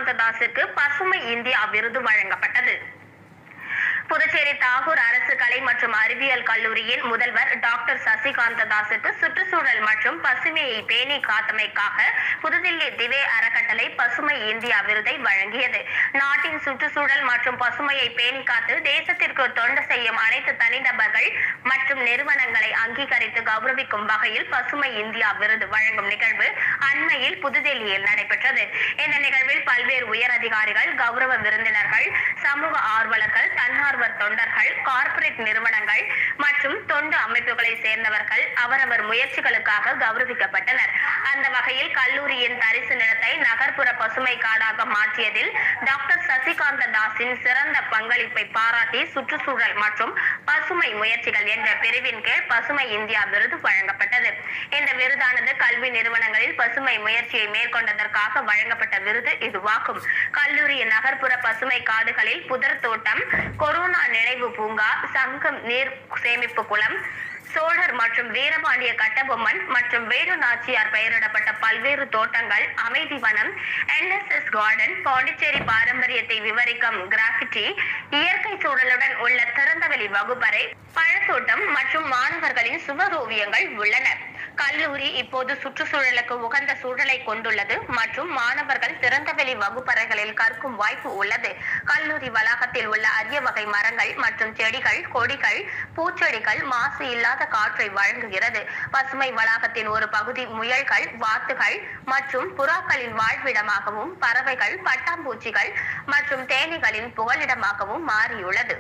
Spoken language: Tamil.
சசிகாந்த தாஸுக்கு பசுமை இந்தியா விருது வழங்கப்பட்டது. புதுச்சேரி தாகூர் அரசு கலை மற்றும் அறிவியல் கல்லூரியின் முதல்வர் டாக்டர் சசிகாந்த தாஸுக்கு சுற்றுச்சூழல் மற்றும் பசுமையை பேணி காத்தமைக்காக புதுதில்லி திவே அறக்கட்டளை பசுமை இந்தியா விருதை வழங்கியது. நாட்டின் சுற்றுச்சூழல் மற்றும் பசுமையை பேணி காத்து தேசத்திற்கு தொண்டு செய்யும் அனைத்து தனிநபர்கள் மற்றும் நிறுவனங்களை அங்கீகரித்து கௌரவிக்கும் வகையில் பசுமை இந்தியா விருது வழங்கும் நிகழ்வு அண்மையில் புதுதில்லியில் நடைபெற்றது. இந்த நிகழ்வில் பல்வேறு உயர் அதிகாரிகள், கௌரவ விருந்தினர்கள், சமூக ஆர்வலர்கள், தன்னார்வ தொண்டர்கள், கார்ப்பரேட் நிறுவனங்கள் மற்றும் தொண்டு அமைப்புகளை சேர்ந்தவர்கள் அவரவர் முயற்சிகளுக்காக கௌரவிக்கப்பட்டனர். அந்த வகையில் கல்லூரியின் தரிசு நிலத்தை நகர்ப்புற பசுமை காடாக மாற்றியதில் டாக்டர் சசிகாந்த தாஸின் சிறந்த பங்களிப்பை பாராட்டி சுற்றுச்சூழல் மற்றும் பசுமை முயற்சிகள் என்ற பிரிவின் கீழ் பசுமை இந்தியா விருது வழங்கப்பட்டது. இந்த விருதானது கல்வி நிறுவனங்களில் பசுமை முயற்சியை மேற்கொண்டதற்காக வழங்கப்பட்ட விருது இதுவாகும். கல்லூரியின் நகர்ப்புற பசுமை காடுகளில் புதர் தோட்டம், கொரோனா நினைவு பூங்கா, சங்கம் நீர் சேமிப்பு குளம், சோழர் மற்றும் வீரபாண்டிய கட்டபொம்மன் மற்றும் வேணு நாச்சியார் பெயரிடப்பட்ட பல்வேறு தோட்டங்கள், அமைதி வனம், NSS கார்டன், பாண்டிச்சேரி பாரம்பரியத்தை விவரிக்கும் கிராஃபிட்டி, இயற்கை சூழலுடன் உள்ள திறந்தவெளி வகுப்பறை, பழத்தோட்டம் மற்றும் மாணவர்களின் சுவரோவியங்கள் உள்ளன. கல்லூரி இப்போது சுற்றுச்சூழலுக்கு உகந்த சூழலை கொண்டுள்ளது மற்றும் மாணவர்கள் திறந்தவெளி வகுப்பறைகளில் கற்கும் வாய்ப்பு உள்ளது. கல்லூரி வளாகத்தில் உள்ள அரிய வகை மரங்கள் மற்றும் செடிகள், கொடிகள், பூச்செடிகள் மாசு இல்லாத காற்றை வழங்குகிறது. பசுமை வளாகத்தின் ஒரு பகுதி முயல்கள், வாத்துகள் மற்றும் புறாக்களின் வாழ்விடமாகவும், பறவைகள், பட்டாம்பூச்சிகள் மற்றும் தேனீகளின் புகலிடமாகவும் மாறியுள்ளது.